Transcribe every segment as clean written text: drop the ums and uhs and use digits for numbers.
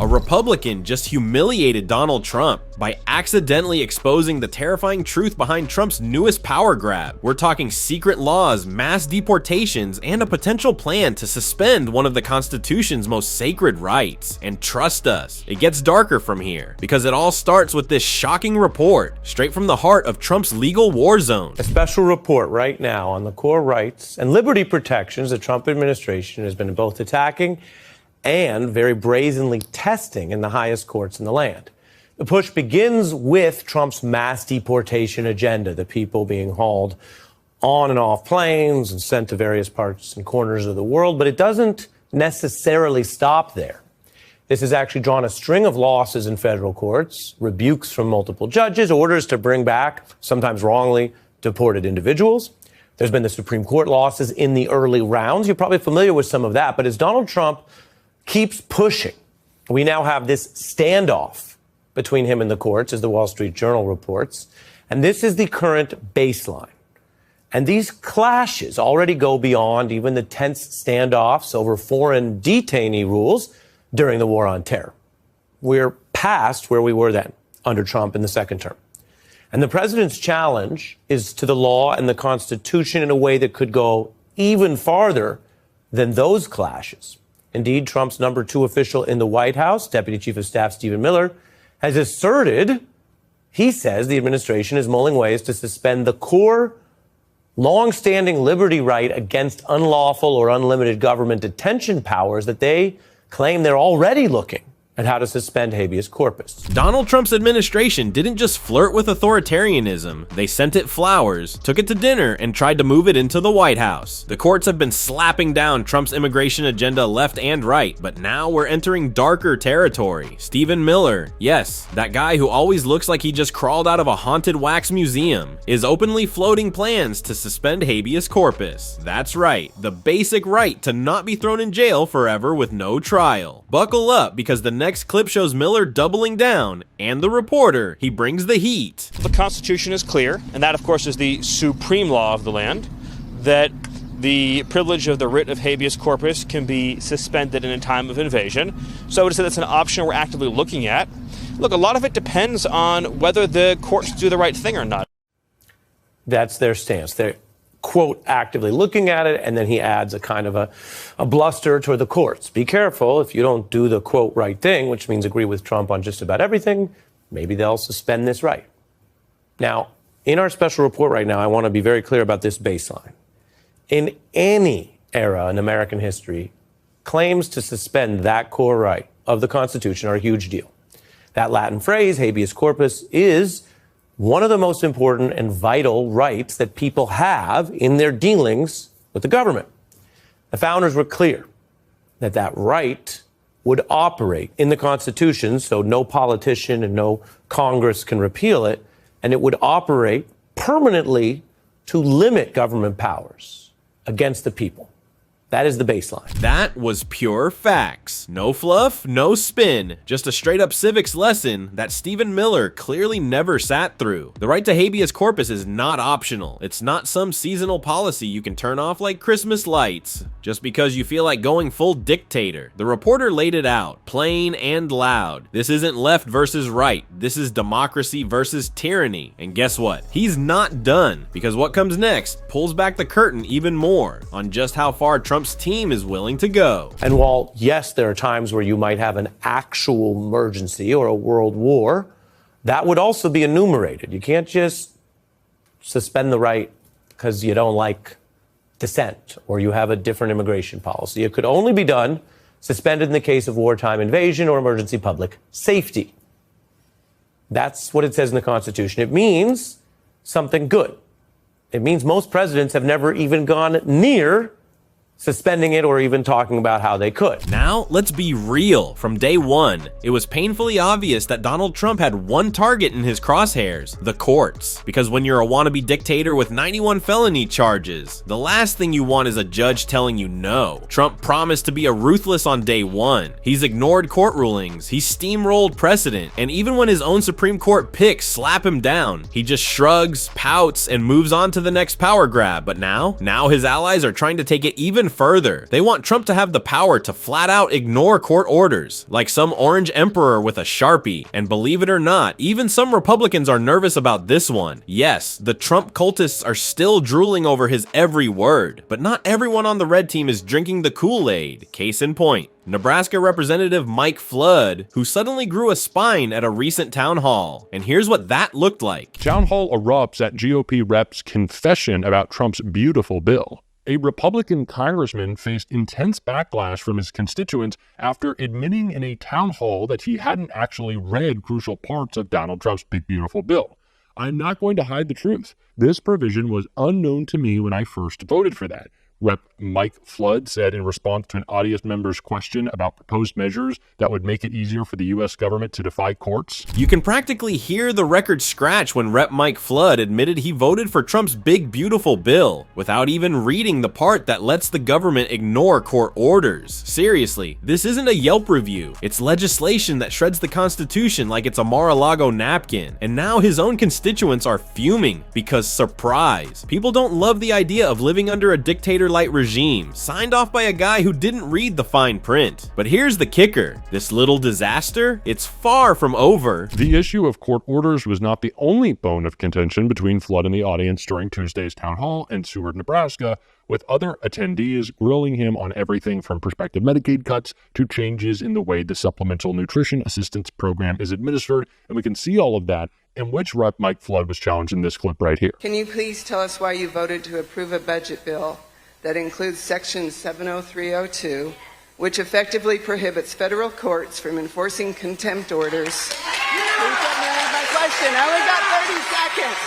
A Republican just humiliated Donald Trump by accidentally exposing the terrifying truth behind Trump's newest power grab. We're talking secret laws, mass deportations, and a potential plan to suspend one of the Constitution's most sacred rights. And trust us, it gets darker from here, because it all starts with this shocking report, straight from the heart of Trump's legal war zone. A special report right now on the core rights and liberty protections the Trump administration has been both attacking and very brazenly testing in the highest courts in the land. The push begins with Trump's mass deportation agenda, the people being hauled on and off planes and sent to various parts and corners of the world, but it doesn't necessarily stop there. This has actually drawn a string of losses in federal courts, rebukes from multiple judges, orders to bring back, sometimes wrongly, deported individuals. There's been the Supreme Court losses in the early rounds. You're probably familiar with some of that, but as Donald Trump keeps pushing, we now have this standoff between him and the courts, as the Wall Street Journal reports. And this is the current baseline. And these clashes already go beyond even the tense standoffs over foreign detainee rules during the war on terror. We're past where we were then under Trump in the second term. And the president's challenge is to the law and the Constitution in a way that could go even farther than those clashes. Indeed, Trump's number 2 official in the White House, Deputy Chief of Staff Stephen Miller, has asserted, he says, the administration is mulling ways to suspend the core, long-standing liberty right against unlawful or unlimited government detention powers that they claim they're already looking at how to suspend habeas corpus. Donald Trump's administration didn't just flirt with authoritarianism, they sent it flowers, took it to dinner, and tried to move it into the White House. The courts have been slapping down Trump's immigration agenda left and right, but now we're entering darker territory. Stephen Miller, yes, that guy who always looks like he just crawled out of a haunted wax museum, is openly floating plans to suspend habeas corpus. That's right, the basic right to not be thrown in jail forever with no trial. Buckle up, because the next clip shows Miller doubling down, and the reporter, he brings the heat. The Constitution is clear, and that, of course, is the supreme law of the land, that the privilege of the writ of habeas corpus can be suspended in a time of invasion. So I would say that's an option we're actively looking at. Look, a lot of it depends on whether the courts do the right thing or not. That's their stance. They're, quote, actively looking at it, and then he adds a kind of a bluster toward the courts. Be careful, if you don't do the, quote, right thing, which means agree with Trump on just about everything, maybe they'll suspend this right. Now, in our special report right now, I want to be very clear about this baseline. In any era in American history, claims to suspend that core right of the Constitution are a huge deal. That Latin phrase, habeas corpus, is one of the most important and vital rights that people have in their dealings with the government. The founders were clear that that right would operate in the Constitution, so no politician and no Congress can repeal it, and it would operate permanently to limit government powers against the people. That is the baseline. That was pure facts. No fluff, no spin. Just a straight up civics lesson that Stephen Miller clearly never sat through. The right to habeas corpus is not optional. It's not some seasonal policy you can turn off like Christmas lights just because you feel like going full dictator. The reporter laid it out, plain and loud. This isn't left versus right. This is democracy versus tyranny. And guess what? He's not done, because what comes next pulls back the curtain even more on just how far Trump's team is willing to go. And while, yes, there are times where you might have an actual emergency or a world war, that would also be enumerated. You can't just suspend the right because you don't like dissent or you have a different immigration policy. It could only be done, suspended in the case of wartime invasion or emergency public safety. That's what it says in the Constitution. It means something good. It means most presidents have never even gone near suspending it or even talking about how they could. Now, let's be real. From day one, it was painfully obvious that Donald Trump had one target in his crosshairs: the courts. Because when you're a wannabe dictator with 91 felony charges, the last thing you want is a judge telling you no. Trump promised to be a ruthless on day one. He's ignored court rulings, he's steamrolled precedent, and even when his own Supreme Court picks slap him down, he just shrugs, pouts, and moves on to the next power grab. But now his allies are trying to take it even further. They want Trump to have the power to flat out ignore court orders, like some orange emperor with a Sharpie. And believe it or not, even some Republicans are nervous about this one. Yes, the Trump cultists are still drooling over his every word, but not everyone on the red team is drinking the Kool-Aid. Case in point, Nebraska Representative Mike Flood, who suddenly grew a spine at a recent town hall. And here's what that looked like. Town hall erupts at GOP rep's confession about Trump's beautiful bill. A Republican congressman faced intense backlash from his constituents after admitting in a town hall that he hadn't actually read crucial parts of Donald Trump's big beautiful bill. I'm not going to hide the truth. This provision was unknown to me when I first voted for that. Rep. Mike Flood said in response to an audience member's question about proposed measures that would make it easier for the U.S. government to defy courts. You can practically hear the record scratch when Rep. Mike Flood admitted he voted for Trump's big beautiful bill without even reading the part that lets the government ignore court orders. Seriously, this isn't a Yelp review. It's legislation that shreds the Constitution like it's a Mar-a-Lago napkin. And now his own constituents are fuming because, surprise, people don't love the idea of living under a dictator-like regime signed off by a guy who didn't read the fine print. But here's the kicker. This little disaster, it's far from over. The issue of court orders was not the only bone of contention between Flood and the audience during Tuesday's town hall in Seward, Nebraska, with other attendees grilling him on everything from prospective Medicaid cuts to changes in the way the Supplemental Nutrition Assistance Program is administered. And we can see all of that in which Rep. Mike Flood was challenged in this clip right here. Can you please tell us why you voted to approve a budget bill that includes Section 70302, which effectively prohibits federal courts from enforcing contempt orders? Please let me read my question. I only got 30 seconds.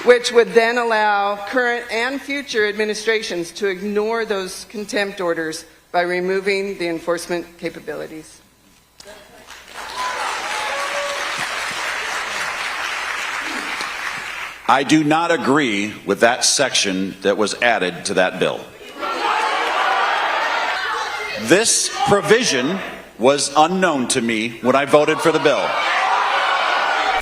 Which would then allow current and future administrations to ignore those contempt orders by removing the enforcement capabilities. I do not agree with that section that was added to that bill. This provision was unknown to me when I voted for the bill.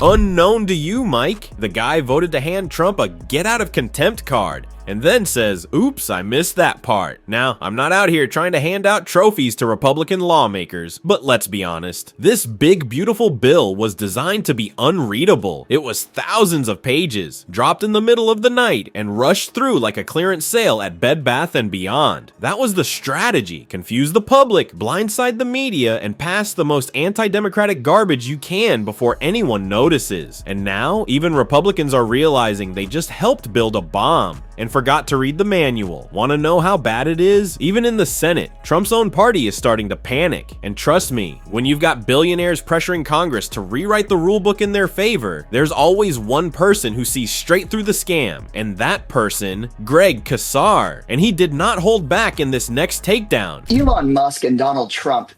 Unknown to you, Mike? The guy voted to hand Trump a get out of contempt card and then says, oops, I missed that part. Now, I'm not out here trying to hand out trophies to Republican lawmakers, but let's be honest. This big, beautiful bill was designed to be unreadable. It was thousands of pages, dropped in the middle of the night, and rushed through like a clearance sale at Bed Bath & Beyond. That was the strategy. Confuse the public, blindside the media, and pass the most anti-democratic garbage you can before anyone notices. And now, even Republicans are realizing they just helped build a bomb and forgot to read the manual. Want to know how bad it is? Even in the Senate, Trump's own party is starting to panic. And trust me, when you've got billionaires pressuring Congress to rewrite the rulebook in their favor, there's always one person who sees straight through the scam, and that person, Greg Casar. And he did not hold back in this next takedown. Elon Musk and Donald Trump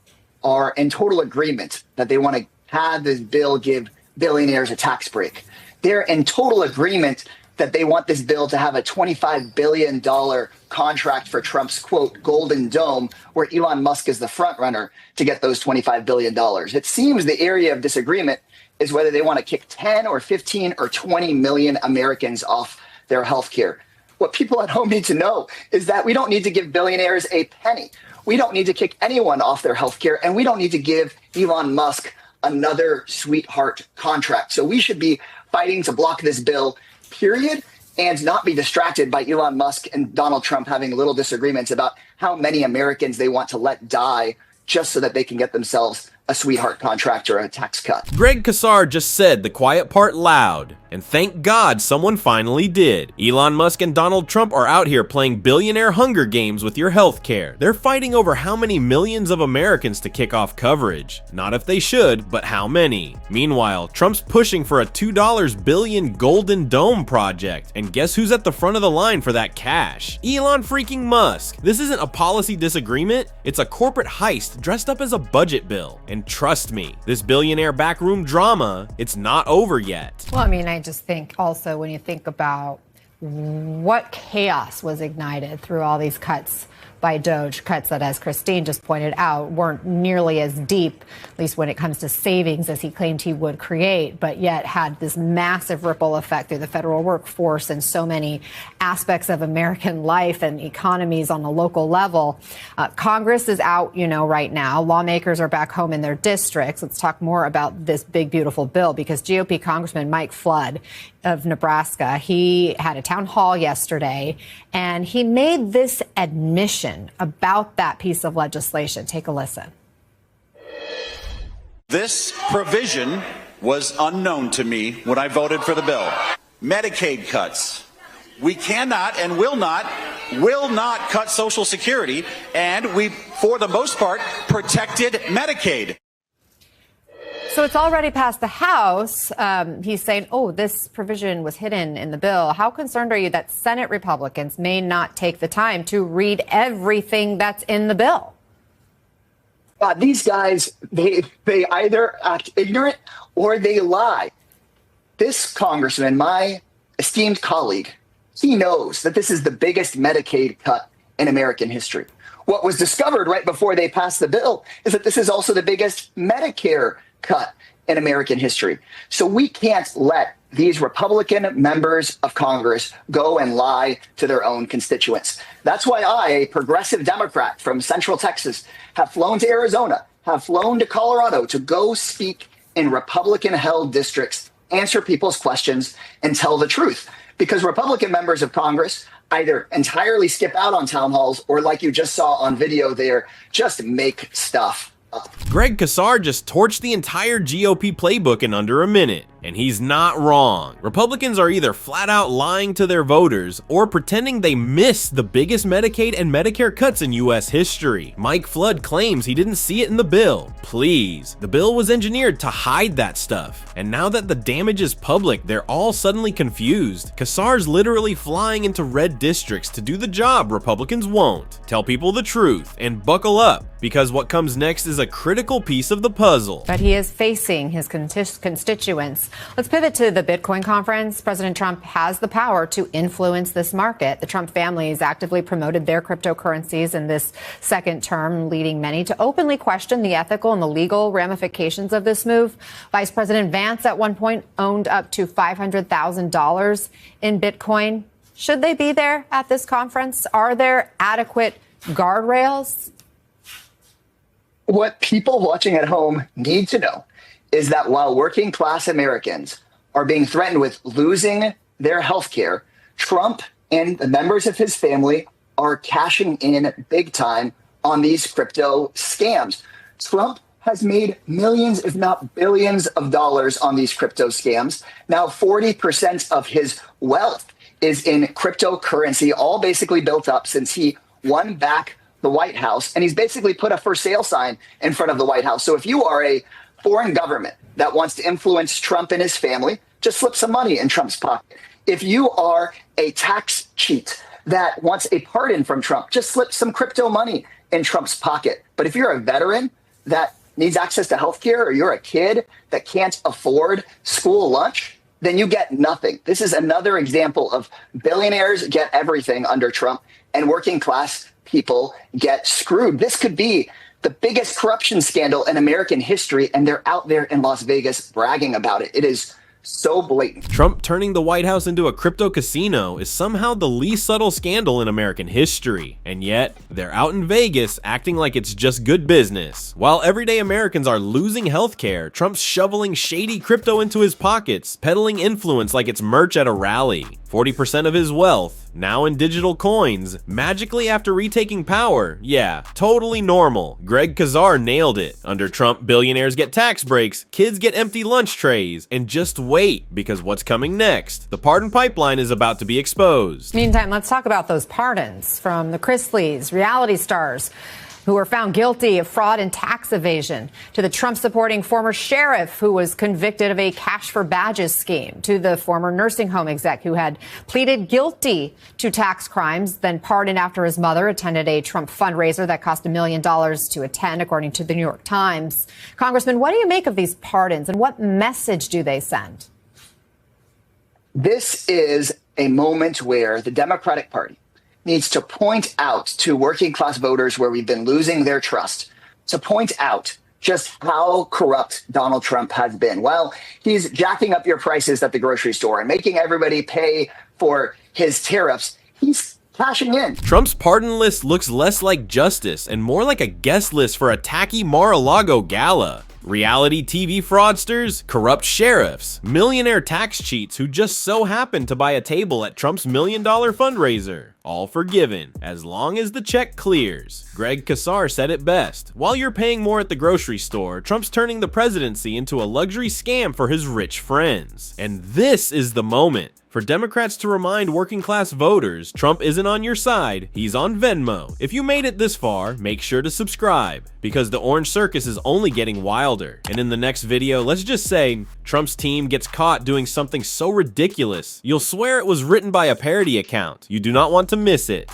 are in total agreement that they want to have this bill give billionaires a tax break. They're in total agreement that they want this bill to have a $25 billion contract for Trump's, quote, Golden Dome, where Elon Musk is the front runner to get those $25 billion. It seems the area of disagreement is whether they want to kick 10 or 15 or 20 million Americans off their health care. What people at home need to know is that we don't need to give billionaires a penny. We don't need to kick anyone off their health care, and we don't need to give Elon Musk another sweetheart contract. So we should be fighting to block this bill, period, and not be distracted by Elon Musk and Donald Trump having little disagreements about how many Americans they want to let die just so that they can get themselves a sweetheart contract or a tax cut. Greg Casar just said the quiet part loud, and thank God someone finally did. Elon Musk and Donald Trump are out here playing billionaire Hunger Games with your healthcare. They're fighting over how many millions of Americans to kick off coverage. Not if they should, but how many. Meanwhile, Trump's pushing for a $2 billion Golden Dome project, and guess who's at the front of the line for that cash? Elon freaking Musk. This isn't a policy disagreement, it's a corporate heist dressed up as a budget bill. And trust me, this billionaire backroom drama, it's not over yet. Well, I mean, I just think also when you think about what chaos was ignited through all these cuts by DOJ, cuts that, as Christine just pointed out, weren't nearly as deep, at least when it comes to savings, as he claimed he would create, but yet had this massive ripple effect through the federal workforce and so many aspects of American life and economies on the local level. Congress is out, right now. Lawmakers are back home in their districts. Let's talk more about this big, beautiful bill, because GOP Congressman Mike Flood of Nebraska, he had a town hall yesterday, and he made this admission about that piece of legislation. Take a listen. This provision was unknown to me when I voted for the bill. Medicaid cuts. We cannot and will not cut Social Security, and we, for the most part, protected Medicaid. So it's already passed the House. He's saying, this provision was hidden in the bill. How concerned are you that Senate Republicans may not take the time to read everything that's in the bill? These guys, they either act ignorant or they lie. This congressman, my esteemed colleague, he knows that this is the biggest Medicaid cut in American history. What was discovered right before they passed the bill is that this is also the biggest Medicare cut in American history. So we can't let these Republican members of Congress go and lie to their own constituents. That's why I, a progressive Democrat from Central Texas, have flown to Arizona, have flown to Colorado to go speak in Republican-held districts, answer people's questions, and tell the truth. Because Republican members of Congress either entirely skip out on town halls or, like you just saw on video there, just make stuff up. Greg Casar just torched the entire GOP playbook in under a minute, and he's not wrong. Republicans are either flat out lying to their voters or pretending they missed the biggest Medicaid and Medicare cuts in US history. Mike Flood claims he didn't see it in the bill. Please, the bill was engineered to hide that stuff, and now that the damage is public, they're all suddenly confused. Casar's literally flying into red districts to do the job Republicans won't. Tell people the truth and buckle up, because what comes next is a critical piece of the puzzle. But he is facing his constituents. Let's pivot to the Bitcoin conference. President Trump has the power to influence this market. The Trump family has actively promoted their cryptocurrencies in this second term, leading many to openly question the ethical and the legal ramifications of this move. Vice President Vance at one point owned up to $500,000 in Bitcoin. Should they be there at this conference? Are there adequate guardrails? What people watching at home need to know is that while working class Americans are being threatened with losing their health care, Trump and the members of his family are cashing in big time on these crypto scams. Trump has made millions, if not billions of dollars on these crypto scams. Now, 40% of his wealth is in cryptocurrency, all basically built up since he won back the White House, and he's basically put a for sale sign in front of the White House. So if you are a foreign government that wants to influence Trump and his family, just slip some money in Trump's pocket. If you are a tax cheat that wants a pardon from Trump, just slip some crypto money in Trump's pocket. But if you're a veteran that needs access to health care, or you're a kid that can't afford school lunch, then you get nothing. This is another example of billionaires get everything under Trump and working class people get screwed. This could be the biggest corruption scandal in American history, and they're out there in Las Vegas bragging about it. It is so blatant. Trump turning the White House into a crypto casino is somehow the least subtle scandal in American history, and yet they're out in Vegas acting like it's just good business. While everyday Americans are losing healthcare, Trump's shoveling shady crypto into his pockets, peddling influence like it's merch at a rally. 40% of his wealth, now in digital coins, magically after retaking power. Yeah, totally normal. Greg Casar nailed it. Under Trump, billionaires get tax breaks, kids get empty lunch trays, and just wait, because what's coming next? The pardon pipeline is about to be exposed. Meantime, let's talk about those pardons from the Chrisleys, reality stars, who were found guilty of fraud and tax evasion, to the Trump-supporting former sheriff who was convicted of a cash for badges scheme, to the former nursing home exec who had pleaded guilty to tax crimes, then pardoned after his mother attended a Trump fundraiser that cost $1 million to attend, according to the New York Times. Congressman, what do you make of these pardons, and what message do they send? This is a moment where the Democratic Party needs to point out to working class voters where we've been losing their trust, to point out just how corrupt Donald Trump has been. Well, he's jacking up your prices at the grocery store and making everybody pay for his tariffs. He's cashing in. Trump's pardon list looks less like justice and more like a guest list for a tacky Mar-a-Lago gala. Reality TV fraudsters, corrupt sheriffs, millionaire tax cheats who just so happened to buy a table at Trump's $1 million fundraiser. All forgiven, as long as the check clears. Greg Casar said it best. While you're paying more at the grocery store, Trump's turning the presidency into a luxury scam for his rich friends. And this is the moment for Democrats to remind working class voters Trump isn't on your side, he's on Venmo. If you made it this far, make sure to subscribe, because the orange circus is only getting wilder. And in the next video, let's just say Trump's team gets caught doing something so ridiculous, you'll swear it was written by a parody account. You do not want to miss it.